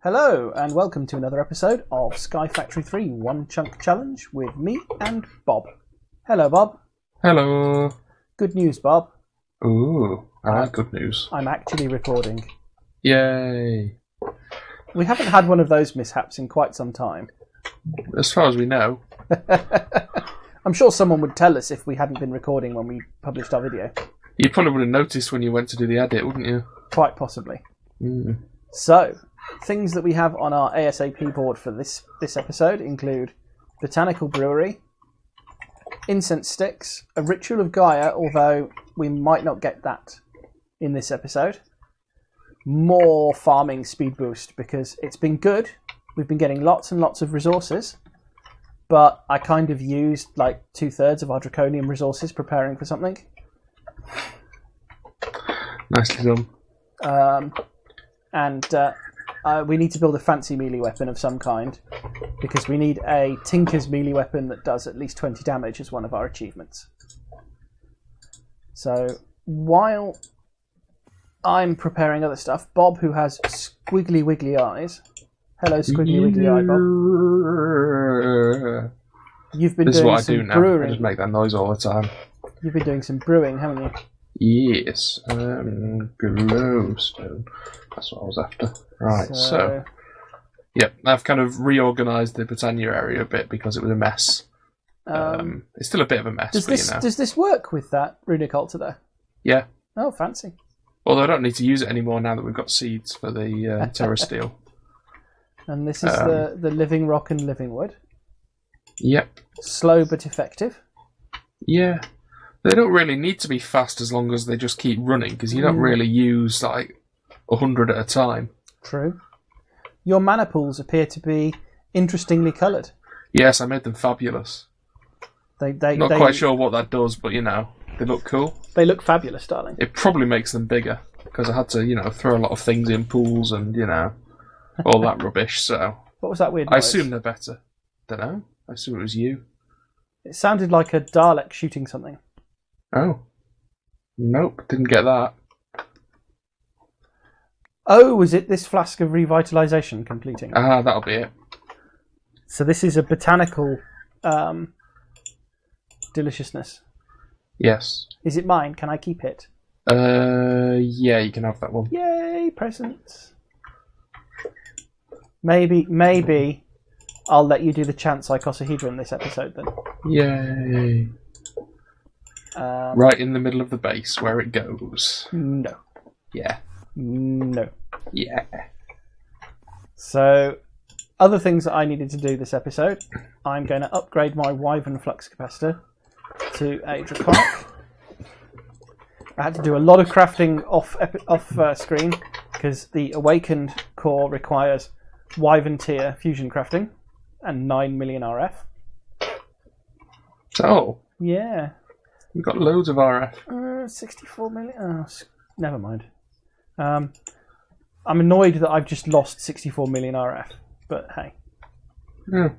Hello, and welcome to another episode of Sky Factory 3 One Chunk Challenge with me and Bob. Hello, Bob. Hello. Good news, Bob. Ooh, I like good news. I'm actually recording. Yay. We haven't had one of those mishaps in quite some time. As far as we know. I'm sure someone would tell us if we hadn't been recording when we published our video. You probably would have noticed when you went to do the edit, wouldn't you? Quite possibly. Mm. So, things that we have on our ASAP board for this episode include Botanical Brewery, Incense Sticks, a Ritual of Gaia, although we might not get that in this episode, more farming speed boost because it's been good. We've been getting lots and lots of resources, but I kind of used like 2/3 of our draconium resources preparing for something. Nicely done. We need to build a fancy melee weapon of some kind because we need a Tinker's melee weapon that does at least 20 damage as one of our achievements. So while I'm preparing other stuff, Bob, who has squiggly wiggly eyes. Hello, squiggly wiggly eye, Bob. You've been This is doing what I some do now. brewing. I just make that noise all the time. You've been doing some brewing, haven't you? Yes. Glowstone. That's what I was after. Right, so yep, I've kind of reorganised the Botania area a bit because it was a mess. It's still a bit of a mess, does this work with that runic altar there? Yeah. Oh, fancy. Although I don't need to use it anymore now that we've got seeds for the Terra Steel. And this is the living rock and living wood. Yep. Slow but effective. Yeah. They don't really need to be fast as long as they just keep running, because you don't really use like 100 at a time. True. Your mana pools appear to be interestingly coloured. Yes, I made them fabulous. Not quite sure what that does, but they look cool. They look fabulous, darling. It probably makes them bigger, because I had to, throw a lot of things in pools and, all that rubbish, so... What was that weird I noise? assume they're better. Dunno. I assume it was you. It sounded like a Dalek shooting something. Oh. Nope, didn't get that. Oh, was it this flask of revitalisation completing? Ah, that'll be it. So this is a botanical deliciousness. Yes. Is it mine? Can I keep it? Yeah, you can have that one. Yay, presents. Maybe I'll let you do the chance icosahedron this episode then. Yay. Right in the middle of the base where it goes. No. Yeah. No. Yeah. So, other things that I needed to do this episode, I'm going to upgrade my Wyvern flux capacitor to a draconic. I had to do a lot of crafting off screen because the awakened core requires Wyvern tier fusion crafting and 9 million RF. So, Yeah. we've got loads of RF. 64 million. Oh, never mind. I'm annoyed that I've just lost 64 million RF, but hey. Yeah.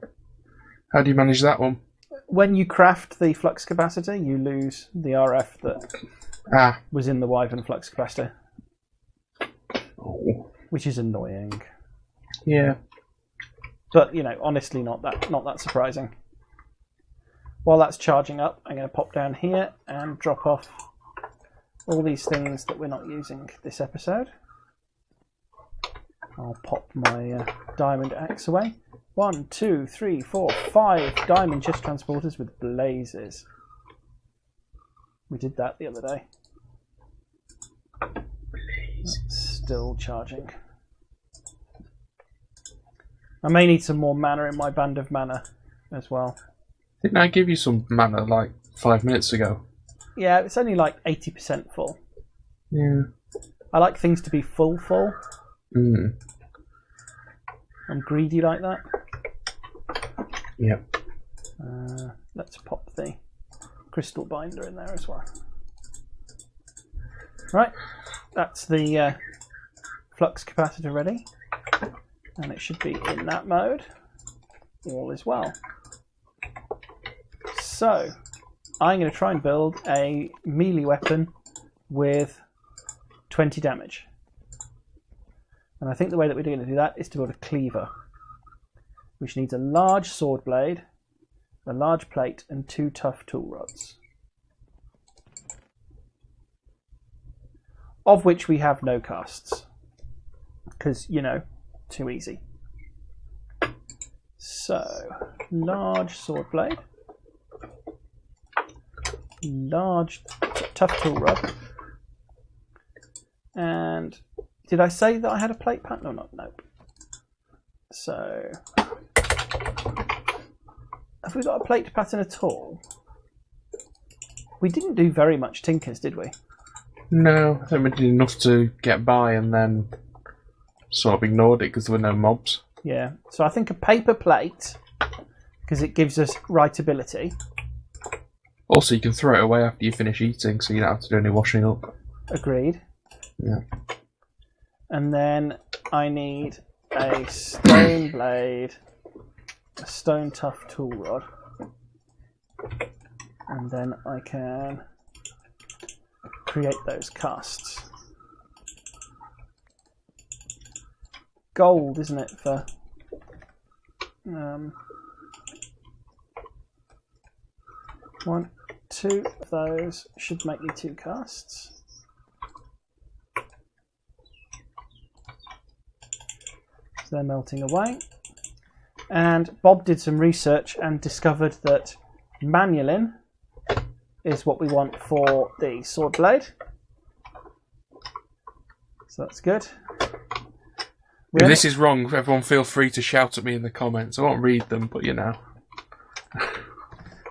How do you manage that one? When you craft the flux capacitor, you lose the RF that was in the Wyvern flux capacitor, which is annoying. Yeah. But honestly, not that surprising. While that's charging up, I'm going to pop down here and drop off all these things that we're not using this episode. I'll pop my diamond axe away. 1, 2, 3, 4, 5 diamond chest transporters with blazes. We did that the other day. That's still charging. I may need some more mana in my band of mana as well. Didn't I give you some mana like 5 minutes ago? Yeah, it's only like 80% full. Yeah. I like things to be full. Mm. I'm greedy like that. Yep. Let's pop the crystal binder in there as well. Right, that's the flux capacitor ready. And it should be in that mode. All is well. So, I'm going to try and build a melee weapon with 20 damage. And I think the way that we're going to do that is to build a cleaver, which needs a large sword blade, a large plate, and 2 tough tool rods. Of which we have no casts. Because, too easy. So, large sword blade, large tough tool rod, and did I say that I had a plate pattern or not? Nope. So, have we got a plate pattern at all? We didn't do very much tinkers, did we? No, I think we did enough to get by and then sort of ignored it because there were no mobs. Yeah, so I think a paper plate, because it gives us writability. Also, you can throw it away after you finish eating, so you don't have to do any washing up. Agreed. Yeah. And then I need a stone blade, a stone tough tool rod, and then I can create those casts. Gold, isn't it, for 1, 2 of those should make me 2 casts. So they're melting away. And Bob did some research and discovered that manulin is what we want for the sword blade. So that's good. If this is wrong, everyone feel free to shout at me in the comments. I won't read them, but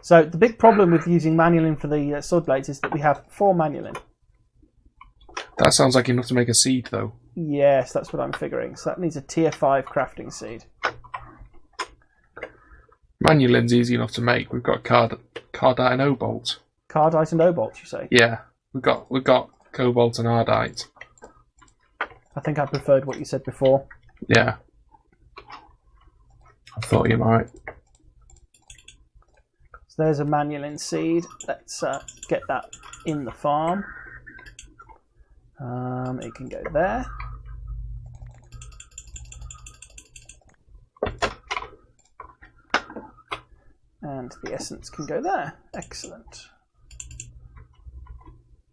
So the big problem with using manulin for the sword blades is that we have 4 manulin. That sounds like enough to make a seed, though. Yes, that's what I'm figuring. So that needs a tier 5 crafting seed. Manulin's easy enough to make. We've got cardite and obalt. Cardite and obalt, you say? Yeah, we've got cobalt and ardite. I think I preferred what you said before. Yeah. I thought you might. So there's a manulin seed. Let's get that in the farm. It can go there. And the essence can go there. Excellent.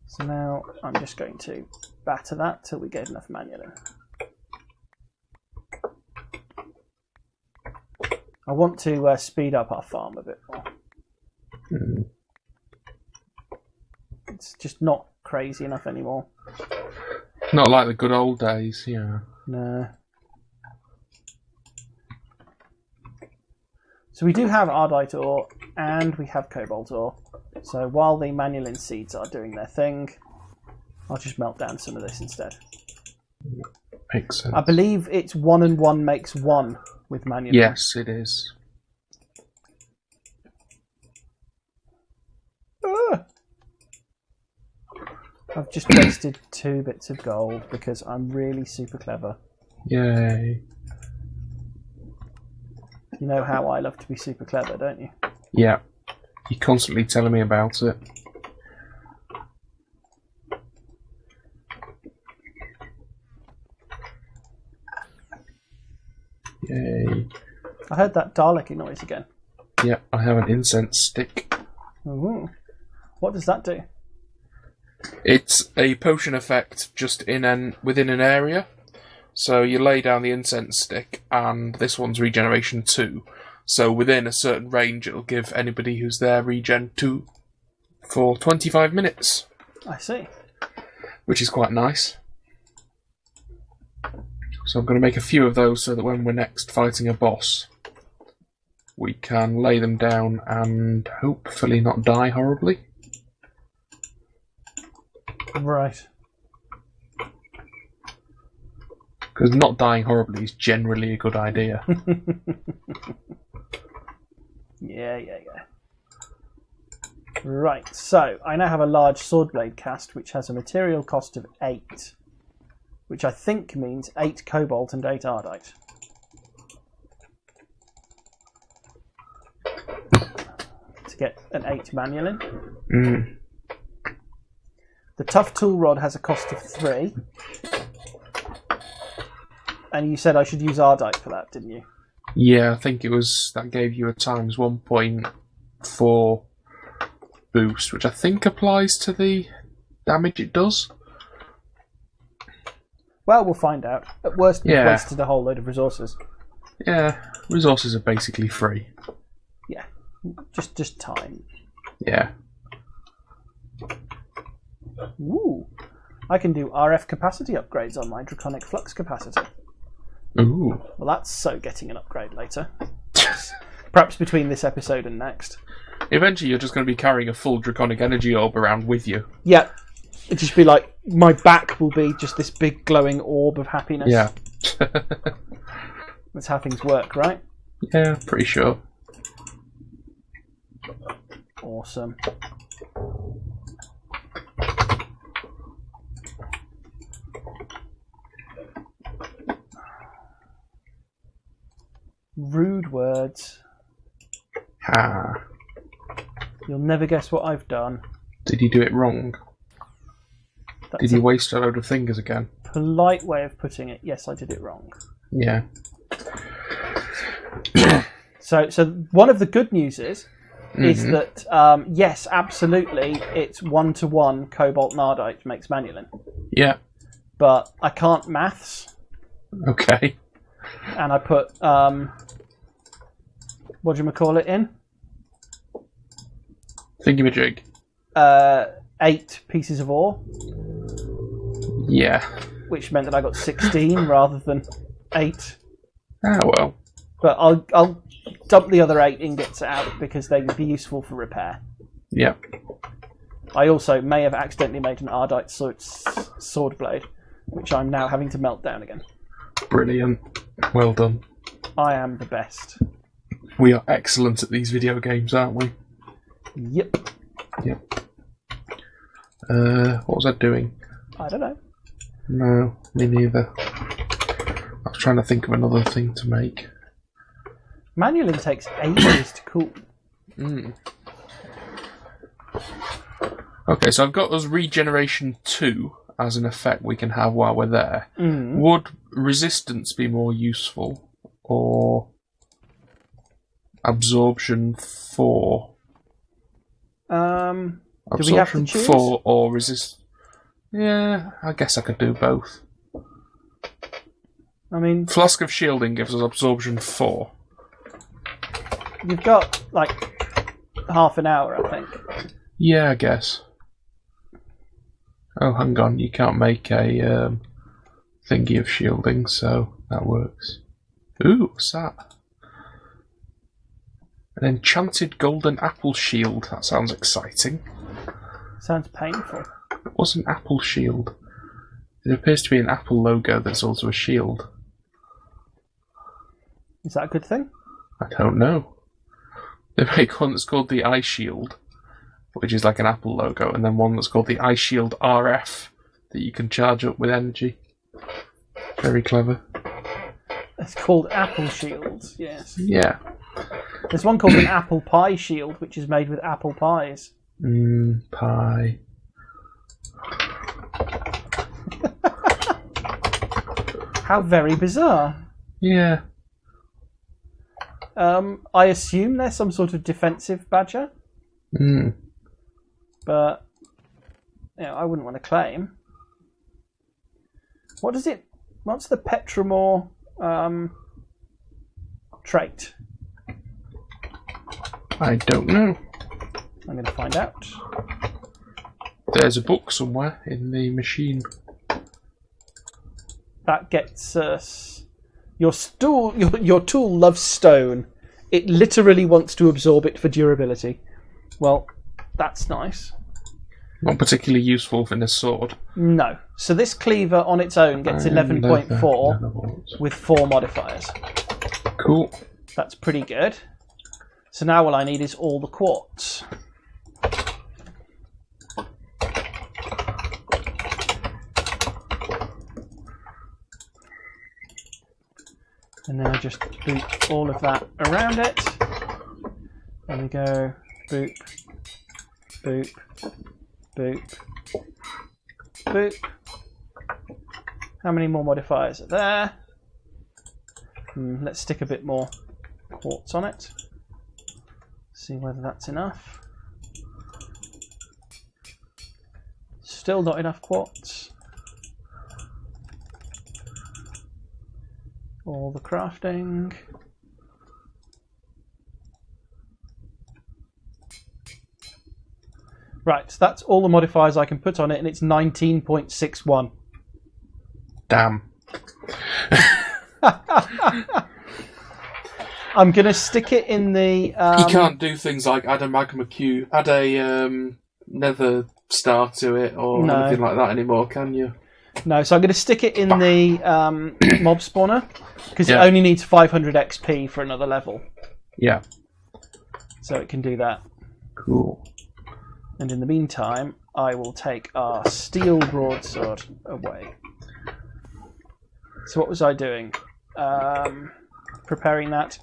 So now I'm just going to batter that till we get enough manulin. I want to speed up our farm a bit more. It's just not crazy enough anymore. Not like the good old days, yeah. No. So we do have ardite ore and we have cobalt ore. So while the manulin seeds are doing their thing, I'll just melt down some of this instead. Makes sense. I believe it's 1 and 1 makes 1 with manulin. Yes, it is. I've just wasted 2 bits of gold because I'm really super clever. Yay. You know how I love to be super clever, don't you? Yeah. You're constantly telling me about it. Yay. I heard that Dalek noise again. Yeah, I have an incense stick. Ooh. What does that do? It's a potion effect just within an area. So you lay down the incense stick, and this one's regeneration 2. So within a certain range, it'll give anybody who's there regen 2 for 25 minutes. I see. Which is quite nice. So I'm going to make a few of those so that when we're next fighting a boss, we can lay them down and hopefully not die horribly. Right. Because not dying horribly is generally a good idea. Yeah. Right, so I now have a large sword blade cast which has a material cost of 8, which I think means 8 cobalt and 8 ardite. To get an 8 manulin. The tough tool rod has a cost of 3. And you said I should use Ardite for that, didn't you? Yeah, I think it was that gave you a times 1.4 boost, which I think applies to the damage it does. Well, we'll find out. At worst, we've Yeah. wasted a whole load of resources. Yeah, resources are basically free. Yeah, just time. Yeah. Ooh, I can do RF capacity upgrades on my Draconic Flux capacity. Ooh. Well, that's so getting an upgrade later. Perhaps between this episode and next. Eventually, you're just going to be carrying a full Draconic Energy Orb around with you. Yeah, it'd just be like my back will be just this big glowing orb of happiness. Yeah. That's how things work, right? Yeah, pretty sure. Awesome. Rude words. Ah. You'll never guess what I've done. Did you do it wrong? That's Did you a waste a load of fingers again? polite way of putting it. Yes, I did it wrong. Yeah. So one of the good news is Mm-hmm. that yes, absolutely, it's 1-to-1 Cobalt Nardite makes Manulin, Yeah. but I can't maths, Okay. and I put what do you call it in? Thingamajig. 8 pieces of ore, Yeah. which meant that I got 16 rather than 8. Ah, well. But I'll dump the other 8 ingots out because they would be useful for repair. Yeah. I also may have accidentally made an Ardite sword blade, which I'm now having to melt down again. Brilliant. Well done. I am the best. We are excellent at these video games, aren't we? Yep. Yep. What was I doing? I don't know. No, me neither. I was trying to think of another thing to make. Manulin takes ages to cool. Okay, so I've got us Regeneration 2 as an effect we can have while we're there. Would Resistance be more useful? Or Absorption 4? Do we have to Absorption choose? 4 or Resist... Yeah, I guess I could do both. I mean, Flask of Shielding gives us Absorption 4. you've got like half an hour, I think. Yeah, I guess. Oh, hang on, you can't make a thingy of shielding, so that works. Ooh, what's that? An enchanted golden apple shield. That sounds exciting. Sounds painful. What's an apple shield? It appears to be an Apple logo that's also a shield. Is that a good thing? I don't know. They make one that's called the Eye Shield, which is like an Apple logo, and then one that's called the Eye Shield RF that you can charge up with energy. Very clever. It's called Apple Shields, yes. Yeah. There's one called an Apple Pie Shield, which is made with apple pies. Pie. How very bizarre. Yeah. I assume they're some sort of defensive badger, but I wouldn't want to claim. What's the Petramore trait? I don't know. I'm going to find out. There's a book somewhere in the machine. That gets us... Your tool loves stone. It literally wants to absorb it for durability. Well, that's nice. Not particularly useful in a sword. No. So this cleaver on its own gets 11.4 with 4 modifiers. Cool. That's pretty good. So now all I need is all the quartz. And then I just boot all of that around it. There we go. Boop. Boop. Boop. Boop. How many more modifiers are there? Let's stick a bit more quartz on it. See whether that's enough. Still not enough quartz. All the crafting. Right, so that's all the modifiers I can put on it, and it's 19.61. Damn. I'm going to stick it in the... You can't do things like add a magma cube, add a nether star to it, or anything like that anymore, can you? No, so I'm going to stick it in the mob spawner, because it only needs 500 XP for another level. Yeah. So it can do that. Cool. And in the meantime, I will take our steel broadsword away. So what was I doing? Preparing that.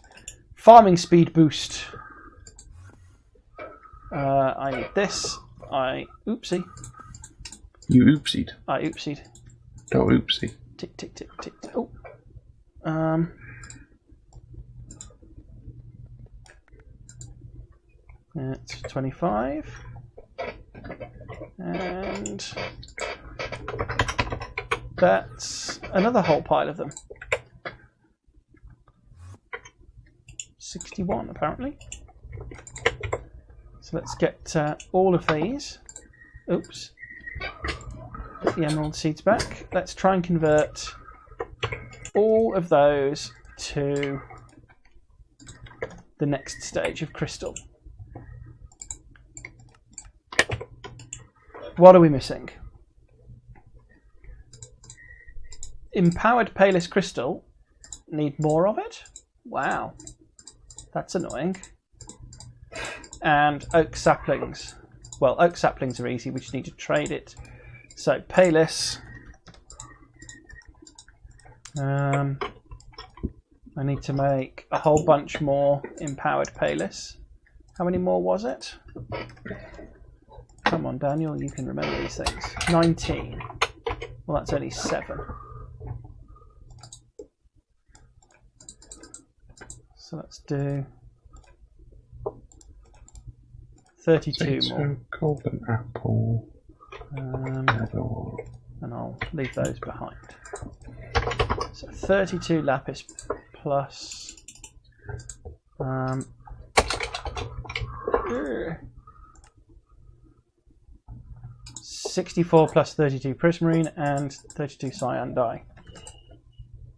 Farming speed boost. I need this. Oopsie. You oopsied. I oopsied. Don't oopsie. Tick, tick, tick, tick. Oh. That's 25. And that's another whole pile of them. 61 apparently. So let's get all of these. Oops. Get the emerald seeds back. Let's try and convert all of those to the next stage of crystal. What are we missing? Empowered Palis crystal. Need more of it? Wow. That's annoying. And oak saplings. Well, oak saplings are easy, we just need to trade it. So, Palis. I need to make a whole bunch more empowered Palis. How many more was it? Come on, Daniel, you can remember these things. 19. Well, that's only 7. So let's do 32 more. Golden apple. And I'll leave those behind. So 32 lapis plus 64 plus 32 prismarine and 32 cyan dye.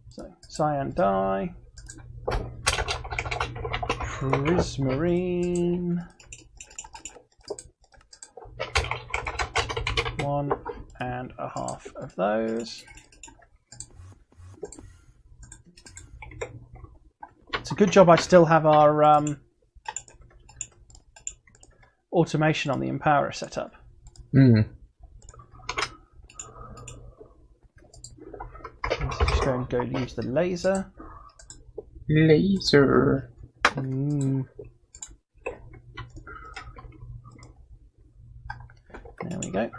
So cyan dye, prismarine, 1.5 of those. It's a good job I still have our automation on the Empowerer set up. Just go use the laser. Laser. There we go.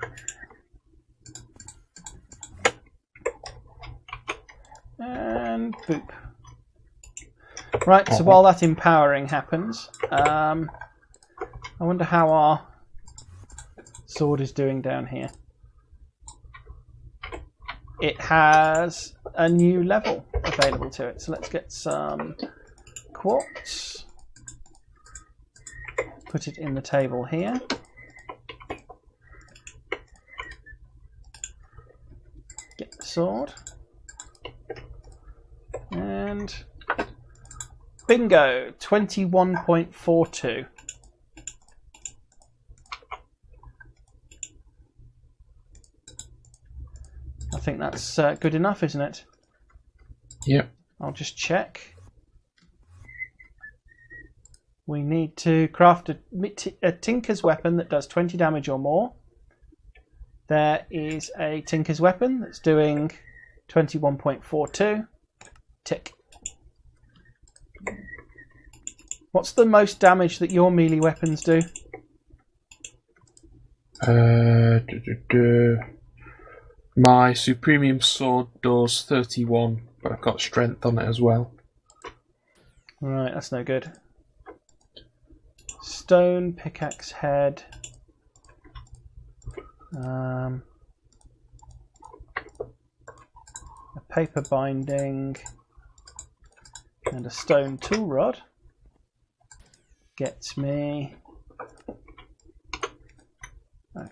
And boop. Right, so while that empowering happens, I wonder how our sword is doing down here. It has a new level available to it, so let's get some quartz. Put it in the table here. Get the sword. And bingo, 21.42. I think that's good enough, isn't it? Yep. I'll just check. We need to craft a Tinker's weapon that does 20 damage or more. There is a Tinker's weapon that's doing 21.42. Tick. What's the most damage that your melee weapons do? My Supremium sword does 31, but I've got strength on it as well. Right, that's no good. Stone pickaxe head. A paper binding. And a stone tool rod. Gets me a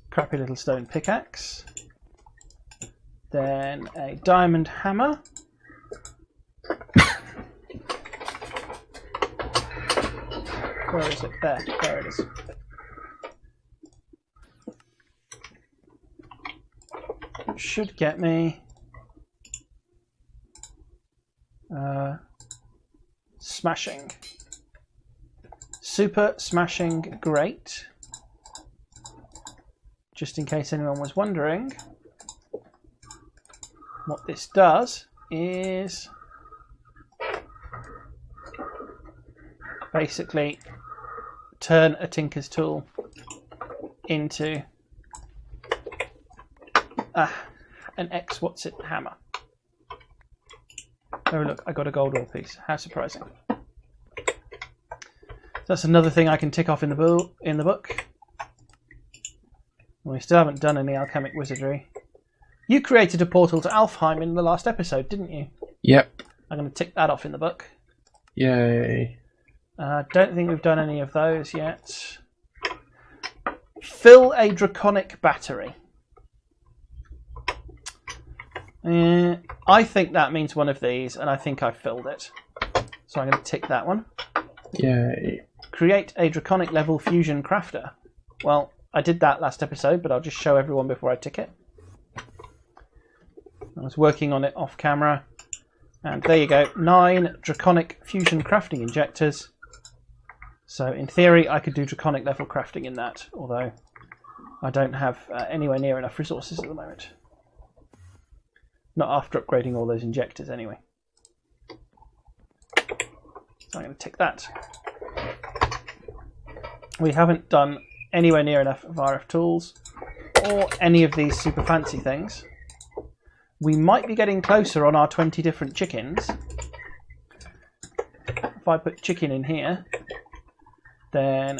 crappy little stone pickaxe. Then a diamond hammer. Where is it? There it is. Should get me smashing. Super smashing great. Just in case anyone was wondering, what this does is basically turn a tinker's tool into an hammer. Oh look, I got a gold ore piece. How surprising. That's another thing I can tick off in the book. We still haven't done any alchemic wizardry. You created a portal to Alfheim in the last episode, didn't you? Yep. I'm going to tick that off in the book. Yay. Don't think we've done any of those yet. Fill a draconic battery. I think that means one of these, and I think I've filled it. So I'm going to tick that one. Yay. Create a draconic level fusion crafter. Well, I did that last episode, but I'll just show everyone before I tick it. I was working on it off camera. And there you go, 9 draconic fusion crafting injectors. So in theory, I could do draconic level crafting in that, although I don't have anywhere near enough resources at the moment. Not after upgrading all those injectors anyway. So I'm going to tick that. We haven't done anywhere near enough of RF tools or any of these super fancy things. We might be getting closer on our 20 different chickens. If I put chicken in here, then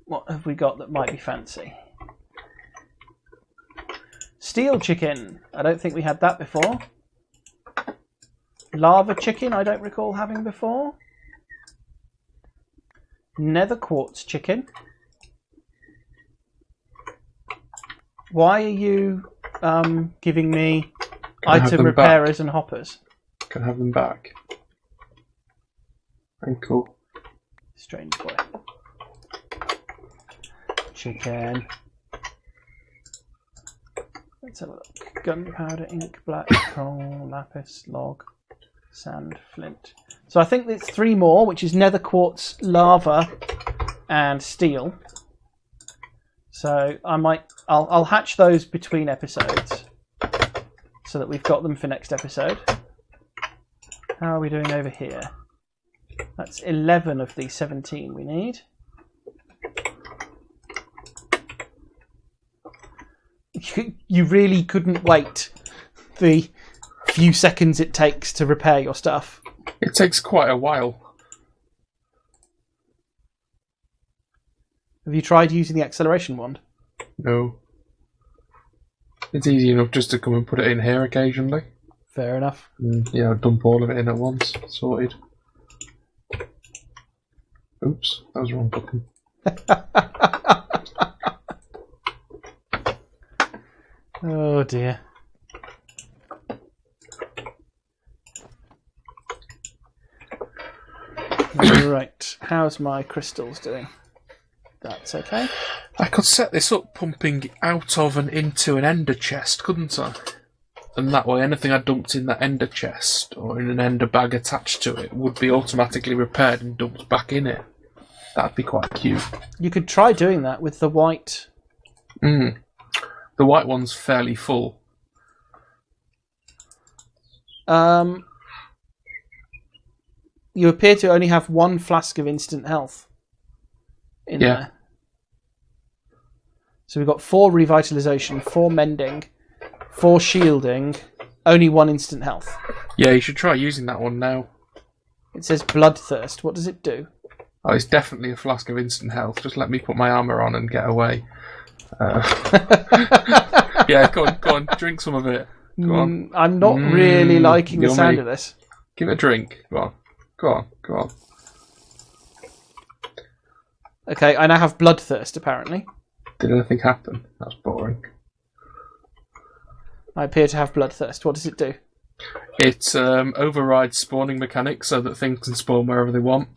what have we got that might be fancy? Steel chicken. I don't think we had that before. Lava chicken, I don't recall having before. Nether quartz chicken. Why are you giving me item repairers and hoppers? Can I have them back? Thank you. Strange boy. Chicken. Let's have a look. Gunpowder, ink, black, coal, lapis, log, sand, flint. So I think it's 3 more, which is nether quartz, lava, and steel. So I'll hatch those between episodes, so that we've got them for next episode. How are we doing over here? That's 11 of the 17 we need. You really couldn't wait the few seconds it takes to repair your stuff. It takes quite a while. Have you tried using the acceleration wand? No. It's easy enough just to come and put it in here occasionally. Fair enough. Yeah, dump all of it in at once. Sorted. Oops, that was the wrong button. Oh dear. Right, how's my crystals doing? That's okay. I could set this up pumping out of and into an ender chest, couldn't I? And that way anything I dumped in that ender chest or in an ender bag attached to it would be automatically repaired and dumped back in it. That'd be quite cute. You could try doing that with the white. The white one's fairly full. You appear to only have 1 flask of instant health in there. So we've got 4 revitalization, 4 mending, 4 shielding, only 1 instant health. Yeah, you should try using that one now. It says bloodthirst. What does it do? Oh, it's definitely a flask of instant health. Just let me put my armour on and get away. Yeah, go on, drink some of it. Go on. I'm not really liking the sound of this. Give it a drink. Go on. Okay, I now have bloodthirst, apparently. Did anything happen? That's boring. I appear to have bloodthirst. What does it do? It overrides spawning mechanics so that things can spawn wherever they want.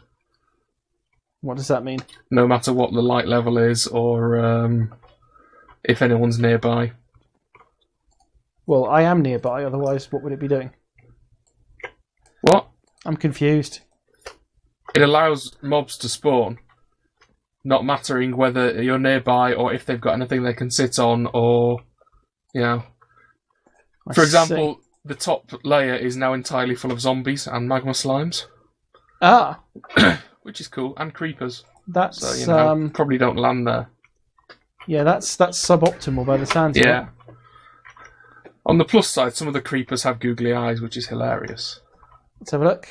What does that mean? No matter what the light level is or if anyone's nearby. Well, I am nearby, otherwise what would it be doing? What? I'm confused. It allows mobs to spawn, not mattering whether you're nearby or if they've got anything they can sit on or, you know. For example, the top layer is now entirely full of zombies and magma slimes. Ah. Which is cool, and creepers. That's so, probably don't land there. Yeah, that's suboptimal by the sounds of it. Yeah. On the plus side, some of the creepers have googly eyes, which is hilarious. Let's have a look.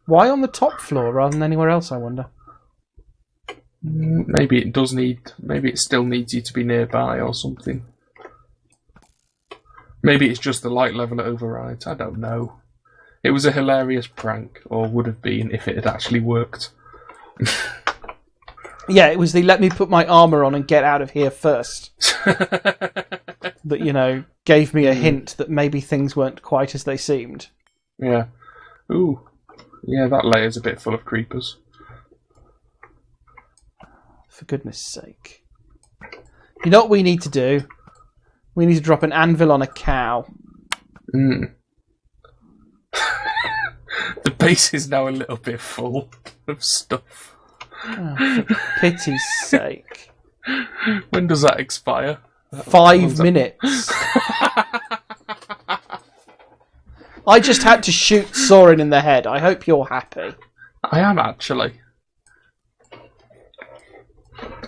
Why on the top floor rather than anywhere else, I wonder? Maybe it still needs you to be nearby or something. Maybe it's just the light level it overrides. I don't know. It was a hilarious prank, or would have been if it had actually worked. Yeah, it was the let me put my armour on and get out of here first. That, gave me a hint that maybe things weren't quite as they seemed. Yeah. Ooh. Yeah, that layer's a bit full of creepers. For goodness sake. You know what we need to do? We need to drop an anvil on a cow. The base is now a little bit full of stuff. Oh, for pity's sake. When does that expire? 5 minutes. I just had to shoot Soren in the head. I hope you're happy. I am, actually.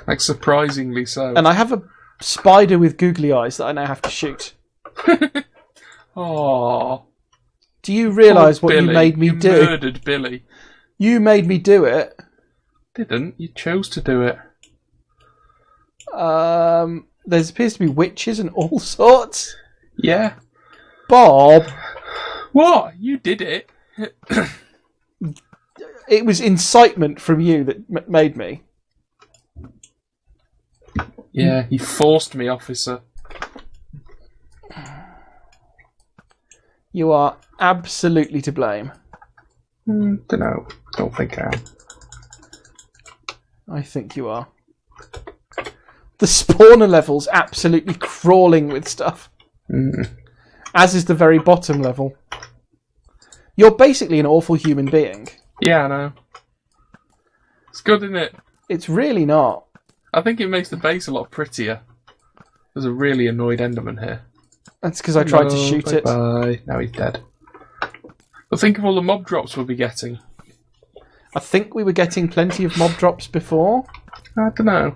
Like, surprisingly so. And I have a spider with googly eyes that I now have to shoot. Oh. Do you realise what you made me do? You murdered Billy. You made me do it. Didn't. You chose to do it. There appears to be witches and all sorts. Yeah. Bob. What? You did it. It was incitement from you that made me. Yeah, he forced me, officer. You are absolutely to blame. Dunno. Don't think I am. I think you are. The spawner level's absolutely crawling with stuff. As is the very bottom level. You're basically an awful human being. Yeah, I know. It's good, isn't it? It's really not. I think it makes the base a lot prettier. There's a really annoyed Enderman here. That's because I tried to shoot it. Bye. Now he's dead. But think of all the mob drops we'll be getting. I think we were getting plenty of mob drops before. I don't know.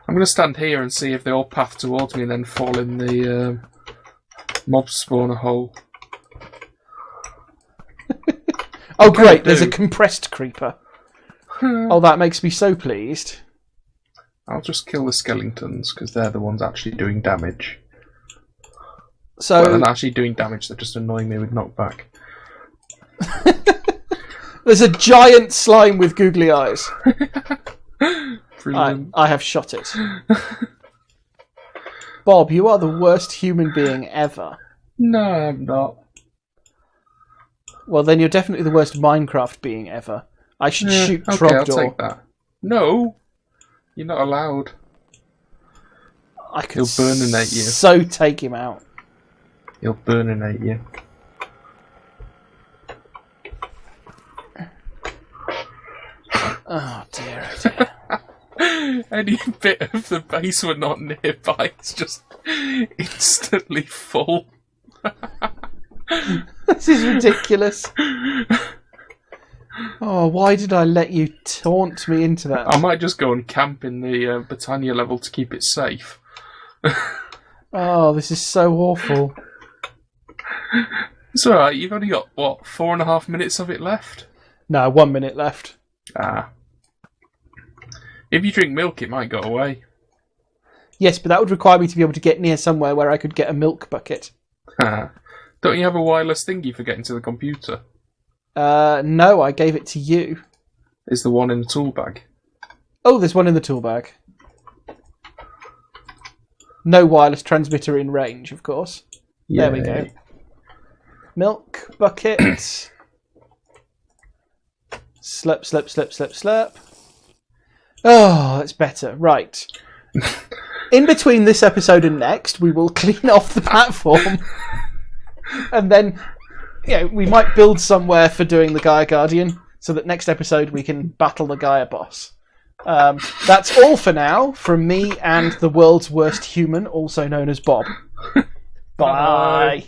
I'm going to stand here and see if they all path towards me and then fall in the mob spawner hole. Oh great, there's a compressed creeper. Oh, that makes me so pleased. I'll just kill the skeletons, because they're the ones actually doing damage. So they're not actually doing damage, they're just annoying me with knockback. There's a giant slime with googly eyes. Brilliant. I have shot it. Bob, you are the worst human being ever. No, I'm not. Well, then you're definitely the worst Minecraft being ever. I should shoot okay, Trogdor. I'll take that. No! You're not allowed. He'll burninate you. So take him out. He'll burninate you. Oh dear, oh dear. Any bit of the base we're not nearby is just instantly full. This is ridiculous. Oh, why did I let you taunt me into that? I might just go and camp in the Britannia level to keep it safe. Oh, this is so awful. It's alright, you've only got, 4.5 minutes of it left? No, 1 minute left. Ah. If you drink milk, it might go away. Yes, but that would require me to be able to get near somewhere where I could get a milk bucket. Don't you have a wireless thingy for getting to the computer? No, I gave it to you. Is the one in the tool bag? Oh, there's one in the tool bag. No wireless transmitter in range, of course. There we go. Milk bucket. Slurp, slurp, slurp, slurp, slurp. Oh, that's better. Right. In between this episode and next, we will clean off the platform. And then, we might build somewhere for doing the Gaia Guardian, so that next episode we can battle the Gaia boss. That's all for now, from me and the world's worst human, also known as Bob. Bye.